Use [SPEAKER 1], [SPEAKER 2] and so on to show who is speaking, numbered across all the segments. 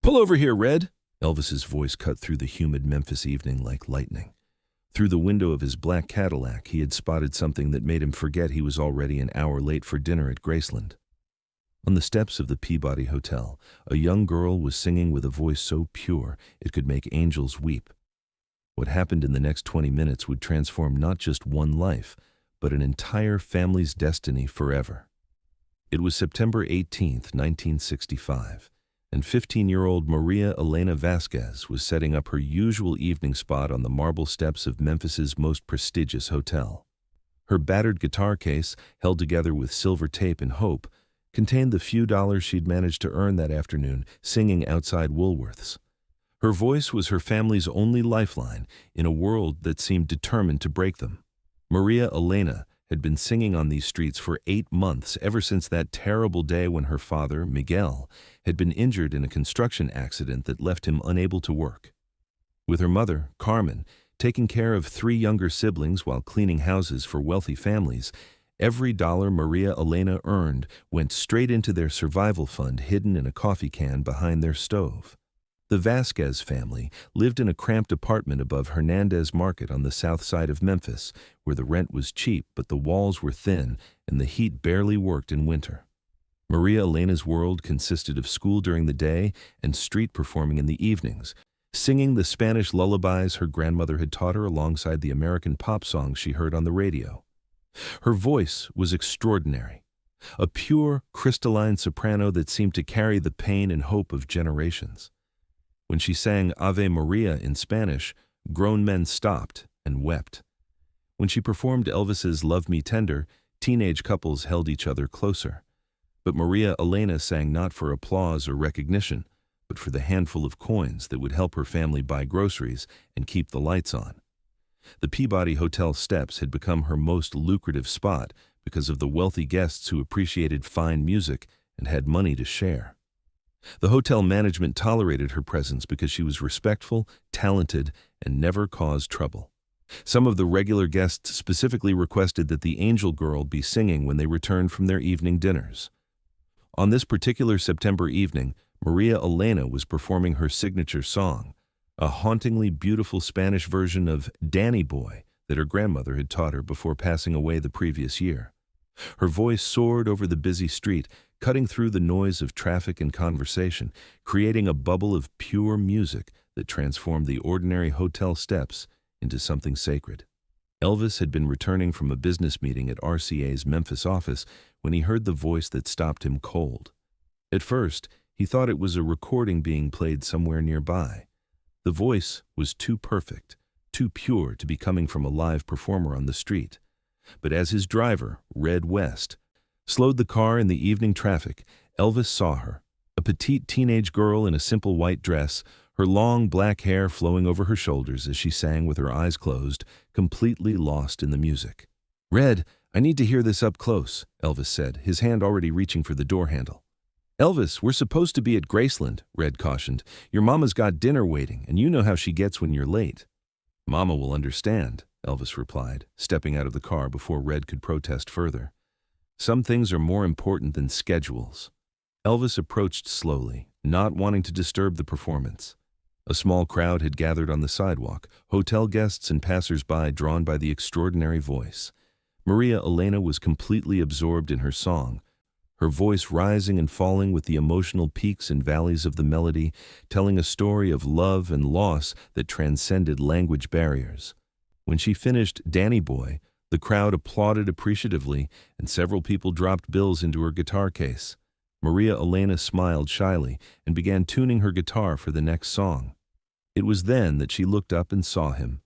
[SPEAKER 1] "Pull over here, Red!" Elvis's voice cut through the humid Memphis evening like lightning. Through the window of his black Cadillac, he had spotted something that made him forget he was already an hour late for dinner at Graceland. On the steps of the Peabody Hotel, a young girl was singing with a voice so pure it could make angels weep. What happened in the next 20 minutes would transform not just one life, but an entire family's destiny forever. It was September 18th, 1965, and 15-year-old Maria Elena Vasquez was setting up her usual evening spot on the marble steps of Memphis's most prestigious hotel. Her battered guitar case, held together with silver tape and hope, contained the few dollars she'd managed to earn that afternoon singing outside Woolworth's. Her voice was her family's only lifeline in a world that seemed determined to break them. Maria Elena had been singing on these streets for 8 months, ever since that terrible day when her father, Miguel, had been injured in a construction accident that left him unable to work. With her mother, Carmen, taking care of 3 younger siblings while cleaning houses for wealthy families, every dollar Maria Elena earned went straight into their survival fund hidden in a coffee can behind their stove. The Vasquez family lived in a cramped apartment above Hernandez Market on the south side of Memphis, where the rent was cheap but the walls were thin and the heat barely worked in winter. Maria Elena's world consisted of school during the day and street performing in the evenings, singing the Spanish lullabies her grandmother had taught her alongside the American pop songs she heard on the radio. Her voice was extraordinary, a pure, crystalline soprano that seemed to carry the pain and hope of generations. When she sang Ave Maria in Spanish, grown men stopped and wept. When she performed Elvis's Love Me Tender, teenage couples held each other closer. But Maria Elena sang not for applause or recognition, but for the handful of coins that would help her family buy groceries and keep the lights on. The Peabody Hotel steps had become her most lucrative spot because of the wealthy guests who appreciated fine music and had money to share. The hotel management tolerated her presence because she was respectful, talented, and never caused trouble. Some of the regular guests specifically requested that the Angel Girl be singing when they returned from their evening dinners. On this particular September evening, Maria Elena was performing her signature song, a hauntingly beautiful Spanish version of Danny Boy that her grandmother had taught her before passing away the previous year. Her voice soared over the busy street, cutting through the noise of traffic and conversation, creating a bubble of pure music that transformed the ordinary hotel steps into something sacred. Elvis had been returning from a business meeting at RCA's Memphis office when he heard the voice that stopped him cold. At first, he thought it was a recording being played somewhere nearby. The voice was too perfect, too pure to be coming from a live performer on the street. But as his driver, Red West, slowed the car in the evening traffic, Elvis saw her, a petite teenage girl in a simple white dress, her long black hair flowing over her shoulders as she sang with her eyes closed, completely lost in the music. "Red, I need to hear this up close," Elvis said, his hand already reaching for the door handle. "Elvis, we're supposed to be at Graceland," Red cautioned. "Your mama's got dinner waiting, and you know how she gets when you're late." "Mama will understand," Elvis replied, stepping out of the car before Red could protest further. "Some things are more important than schedules." Elvis approached slowly, not wanting to disturb the performance. A small crowd had gathered on the sidewalk, hotel guests and passers-by drawn by the extraordinary voice. Maria Elena was completely absorbed in her song, her voice rising and falling with the emotional peaks and valleys of the melody, telling a story of love and loss that transcended language barriers. When she finished Danny Boy, the crowd applauded appreciatively, and several people dropped bills into her guitar case. Maria Elena smiled shyly and began tuning her guitar for the next song. It was then that she looked up and saw him,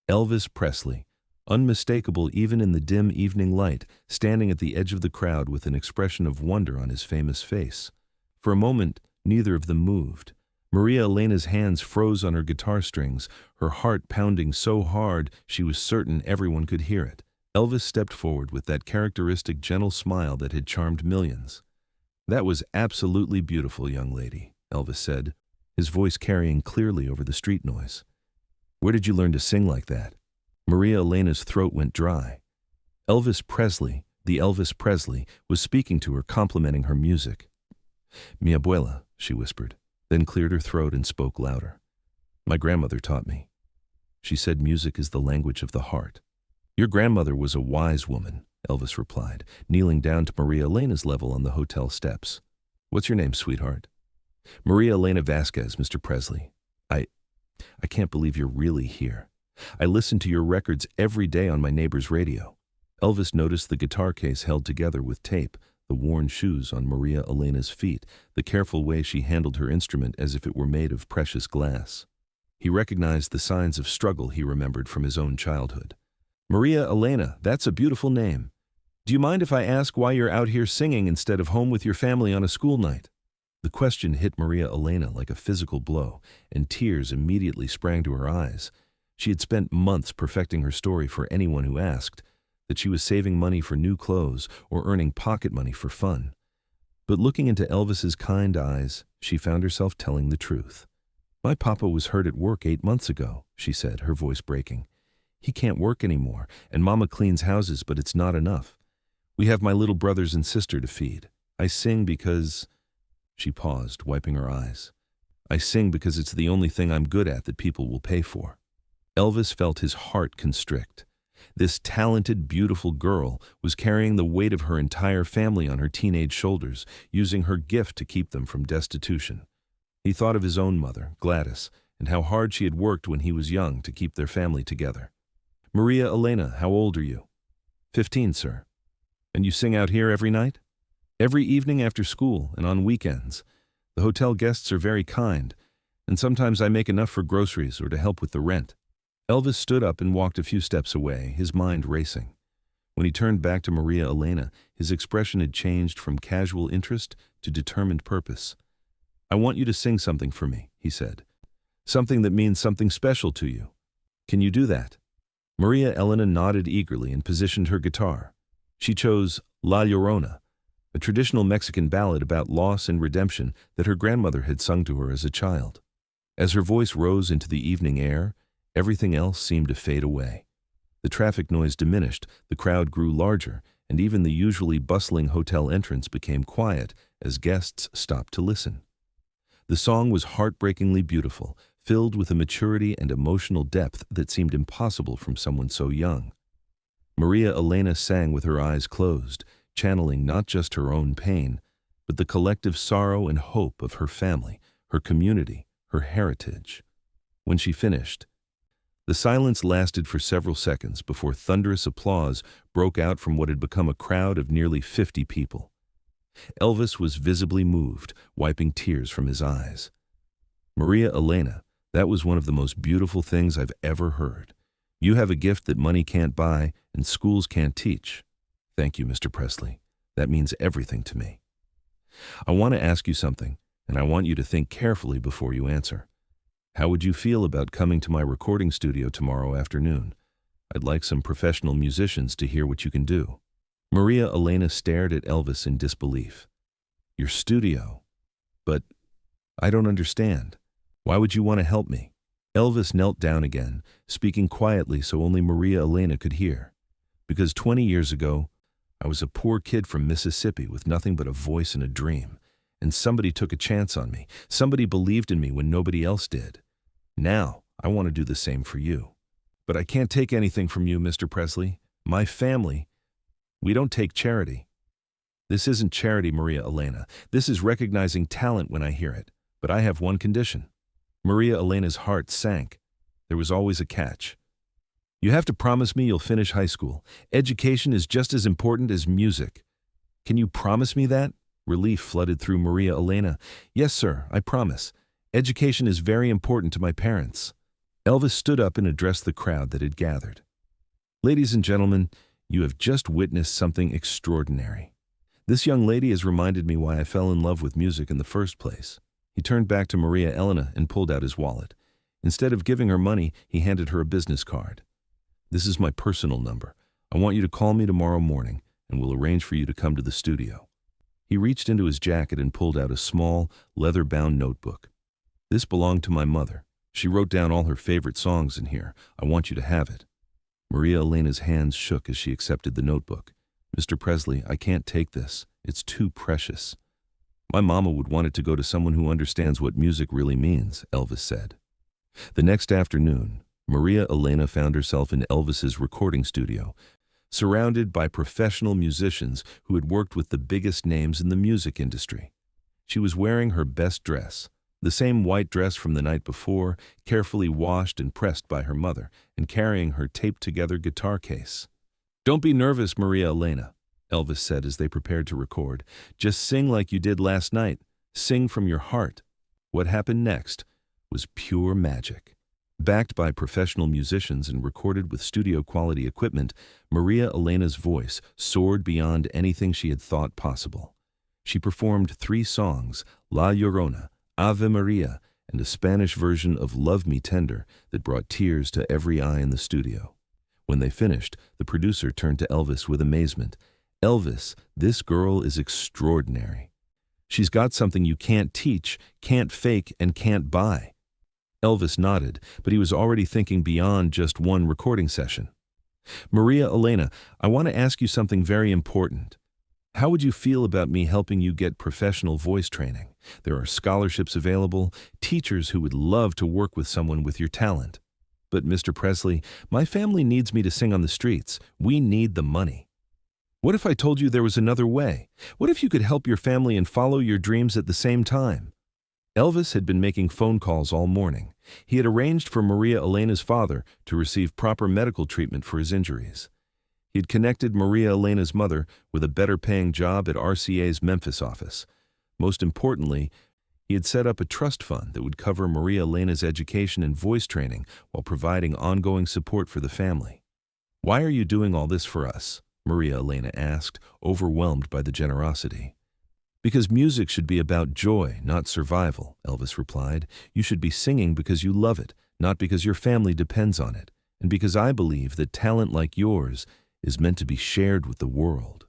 [SPEAKER 1] Elvis Presley, unmistakable even in the dim evening light, standing at the edge of the crowd with an expression of wonder on his famous face. For a moment, neither of them moved. Maria Elena's hands froze on her guitar strings, her heart pounding so hard she was certain everyone could hear it. Elvis stepped forward with that characteristic gentle smile that had charmed millions. "That was absolutely beautiful, young lady," Elvis said, his voice carrying clearly over the street noise. "Where did you learn to sing like that?" Maria Elena's throat went dry. Elvis Presley, the Elvis Presley, was speaking to her, complimenting her music. "Mi abuela," she whispered. then cleared her throat and spoke louder. My grandmother taught me. She said music is the language of the heart. Your grandmother was a wise woman, Elvis replied, kneeling down to Maria Elena's level on the hotel steps. What's your name, sweetheart? Maria Elena Vasquez, Mr. Presley. I can't believe you're really here. I listen to your records every day on my neighbor's radio. Elvis noticed the guitar case held together with tape, the worn shoes on Maria Elena's feet, the careful way she handled her instrument as if it were made of precious glass. He recognized the signs of struggle he remembered from his own childhood. Maria Elena, that's a beautiful name. Do you mind if I ask why you're out here singing instead of home with your family on a school night? The question hit Maria Elena like a physical blow, and tears immediately sprang to her eyes. She had spent months perfecting her story for anyone who asked, that she was saving money for new clothes or earning pocket money for fun. But looking into Elvis's kind eyes, she found herself telling the truth. My papa was hurt at work 8 months ago, she said, her voice breaking. He can't work anymore, and Mama cleans houses, but it's not enough. We have my little brothers and sister to feed. I sing because... She paused, wiping her eyes. I sing because it's the only thing I'm good at that people will pay for. Elvis felt his heart constrict. This talented, beautiful girl was carrying the weight of her entire family on her teenage shoulders, using her gift to keep them from destitution. He thought of his own mother, Gladys, and how hard she had worked when he was young to keep their family together. Maria Elena, how old are you? 15, sir. And you sing out here every night? Every evening after school and on weekends. The hotel guests are very kind, and sometimes I make enough for groceries or to help with the rent. Elvis stood up and walked a few steps away, his mind racing. When he turned back to Maria Elena, his expression had changed from casual interest to determined purpose. I want you to sing something for me, he said. Something that means something special to you. Can you do that? Maria Elena nodded eagerly and positioned her guitar. She chose La Llorona, a traditional Mexican ballad about loss and redemption that her grandmother had sung to her as a child. As her voice rose into the evening air, everything else seemed to fade away. The traffic noise diminished, the crowd grew larger, and even the usually bustling hotel entrance became quiet as guests stopped to listen. The song was heartbreakingly beautiful, filled with a maturity and emotional depth that seemed impossible from someone so young. Maria Elena sang with her eyes closed, channeling not just her own pain, but the collective sorrow and hope of her family, her community, her heritage. When she finished, the silence lasted for several seconds before thunderous applause broke out from what had become a crowd of nearly 50 people. Elvis was visibly moved, wiping tears from his eyes. Maria Elena, that was one of the most beautiful things I've ever heard. You have a gift that money can't buy and schools can't teach. Thank you, Mr. Presley. That means everything to me. I want to ask you something, and I want you to think carefully before you answer. How would you feel about coming to my recording studio tomorrow afternoon? I'd like some professional musicians to hear what you can do. Maria Elena stared at Elvis in disbelief. Your studio? But I don't understand. Why would you want to help me? Elvis knelt down again, speaking quietly so only Maria Elena could hear. Because 20 years ago, I was a poor kid from Mississippi with nothing but a voice and a dream, and somebody took a chance on me. Somebody believed in me when nobody else did. Now, I want to do the same for you. But I can't take anything from you, Mr. Presley. My family, we don't take charity. This isn't charity, Maria Elena. This is recognizing talent when I hear it. But I have one condition. Maria Elena's heart sank. There was always a catch. You have to promise me you'll finish high school. Education is just as important as music. Can you promise me that? Relief flooded through Maria Elena. Yes, sir, I promise. Education is very important to my parents. Elvis stood up and addressed the crowd that had gathered. Ladies and gentlemen, you have just witnessed something extraordinary. This young lady has reminded me why I fell in love with music in the first place. He turned back to Maria Elena and pulled out his wallet. Instead of giving her money, he handed her a business card. This is my personal number. I want you to call me tomorrow morning, and we'll arrange for you to come to the studio. He reached into his jacket and pulled out a small, leather-bound notebook. This belonged to my mother. She wrote down all her favorite songs in here. I want you to have it. Maria Elena's hands shook as she accepted the notebook. Mr. Presley, I can't take this. It's too precious. My mama would want it to go to someone who understands what music really means, Elvis said. The next afternoon, Maria Elena found herself in Elvis's recording studio, surrounded by professional musicians who had worked with the biggest names in the music industry. She was wearing her best dress, the same white dress from the night before, carefully washed and pressed by her mother, and carrying her taped-together guitar case. "Don't be nervous, Maria Elena," Elvis said as they prepared to record. "Just sing like you did last night. Sing from your heart." What happened next was pure magic. Backed by professional musicians and recorded with studio-quality equipment, Maria Elena's voice soared beyond anything she had thought possible. She performed 3 songs, La Llorona, Ave Maria, and a Spanish version of Love Me Tender that brought tears to every eye in the studio. When they finished, the producer turned to Elvis with amazement. "Elvis, this girl is extraordinary. She's got something you can't teach, can't fake, and can't buy." Elvis nodded, but he was already thinking beyond just one recording session. "Maria Elena, I want to ask you something very important. How would you feel about me helping you get professional voice training? There are scholarships available, teachers who would love to work with someone with your talent." "But Mr. Presley, my family needs me to sing on the streets. We need the money." "What if I told you there was another way? What if you could help your family and follow your dreams at the same time?" Elvis had been making phone calls all morning. He had arranged for Maria Elena's father to receive proper medical treatment for his injuries. He had connected Maria Elena's mother with a better-paying job at RCA's Memphis office. Most importantly, he had set up a trust fund that would cover Maria Elena's education and voice training while providing ongoing support for the family. "Why are you doing all this for us?" Maria Elena asked, overwhelmed by the generosity. "Because music should be about joy, not survival," Elvis replied. "You should be singing because you love it, not because your family depends on it, and because I believe that talent like yours is meant to be shared with the world."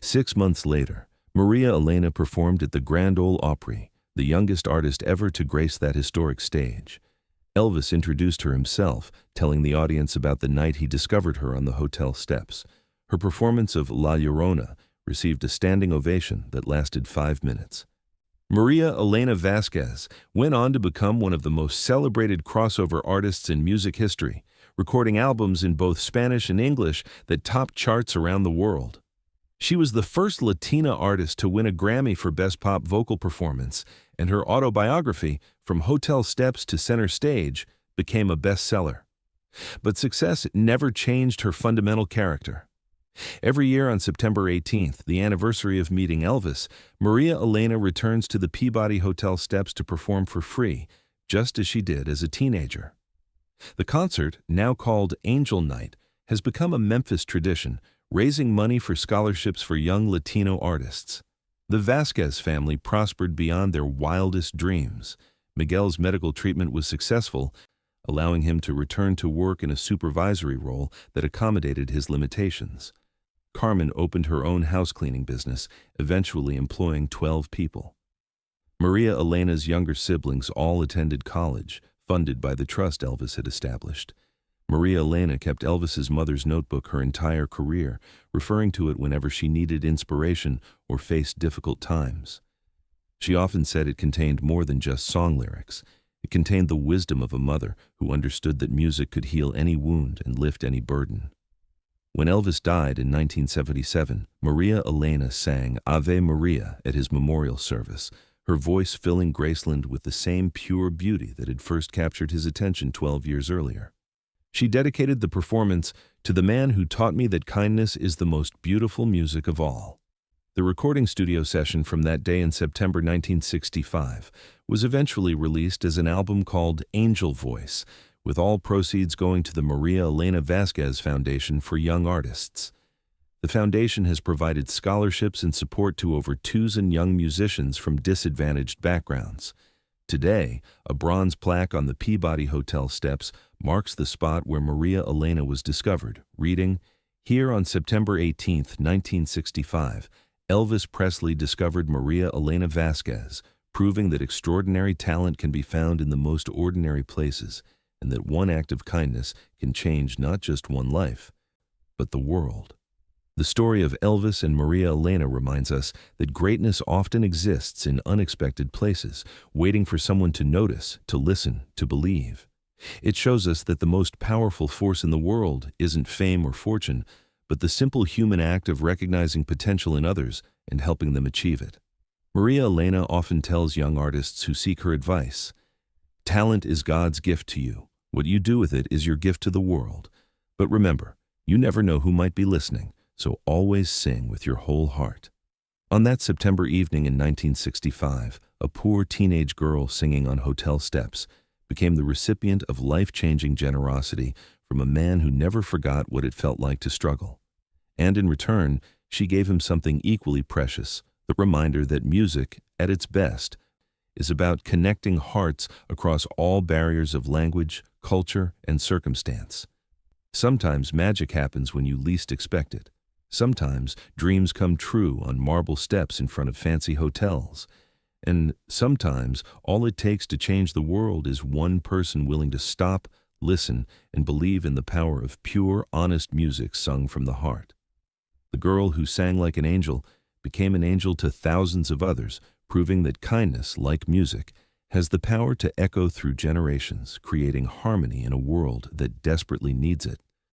[SPEAKER 1] 6 months later, Maria Elena performed at the Grand Ole Opry, the youngest artist ever to grace that historic stage. Elvis introduced her himself, telling the audience about the night he discovered her on the hotel steps. Her performance of La Llorona received a standing ovation that lasted 5 minutes. Maria Elena Vasquez went on to become one of the most celebrated crossover artists in music history, recording albums in both Spanish and English that topped charts around the world. She was the first Latina artist to win a Grammy for Best Pop Vocal Performance, and her autobiography, From Hotel Steps to Center Stage, became a bestseller. But success never changed her fundamental character. Every year on September 18th, the anniversary of meeting Elvis, Maria Elena returns to the Peabody Hotel steps to perform for free, just as she did as a teenager. The concert, now called Angel Night, has become a Memphis tradition, raising money for scholarships for young Latino artists. The Vasquez family prospered beyond their wildest dreams. Miguel's medical treatment was successful, allowing him to return to work in a supervisory role that accommodated his limitations. Carmen opened her own house-cleaning business, eventually employing 12 people. Maria Elena's younger siblings all attended college, funded by the trust Elvis had established. Maria Elena kept Elvis's mother's notebook her entire career, referring to it whenever she needed inspiration or faced difficult times. She often said it contained more than just song lyrics. It contained the wisdom of a mother who understood that music could heal any wound and lift any burden. When Elvis died in 1977, Maria Elena sang Ave Maria at his memorial service, her voice filling Graceland with the same pure beauty that had first captured his attention 12 years earlier. She dedicated the performance to the man who taught me that kindness is the most beautiful music of all. The recording studio session from that day in September 1965 was eventually released as an album called Angel Voice, with all proceeds going to the Maria Elena Vasquez Foundation for Young Artists. The foundation has provided scholarships and support to over 2,000 young musicians from disadvantaged backgrounds. Today, a bronze plaque on the Peabody Hotel steps marks the spot where Maria Elena was discovered, reading, "Here on September 18, 1965, Elvis Presley discovered Maria Elena Vasquez, proving that extraordinary talent can be found in the most ordinary places, and that one act of kindness can change not just one life, but the world." The story of Elvis and Maria Elena reminds us that greatness often exists in unexpected places, waiting for someone to notice, to listen, to believe. It shows us that the most powerful force in the world isn't fame or fortune, but the simple human act of recognizing potential in others and helping them achieve it. Maria Elena often tells young artists who seek her advice, "Talent is God's gift to you. What you do with it is your gift to the world. But remember, you never know who might be listening, so always sing with your whole heart." On that September evening in 1965, a poor teenage girl singing on hotel steps became the recipient of life-changing generosity from a man who never forgot what it felt like to struggle. And in return, she gave him something equally precious, the reminder that music, at its best, is about connecting hearts across all barriers of language, culture, and circumstance. Sometimes magic happens when you least expect it. Sometimes dreams come true on marble steps in front of fancy hotels. And sometimes all it takes to change the world is one person willing to stop, listen, and believe in the power of pure, honest music sung from the heart. The girl who sang like an angel became an angel to thousands of others, proving that kindness, like music, has the power to echo through generations, creating harmony in a world that desperately needs it.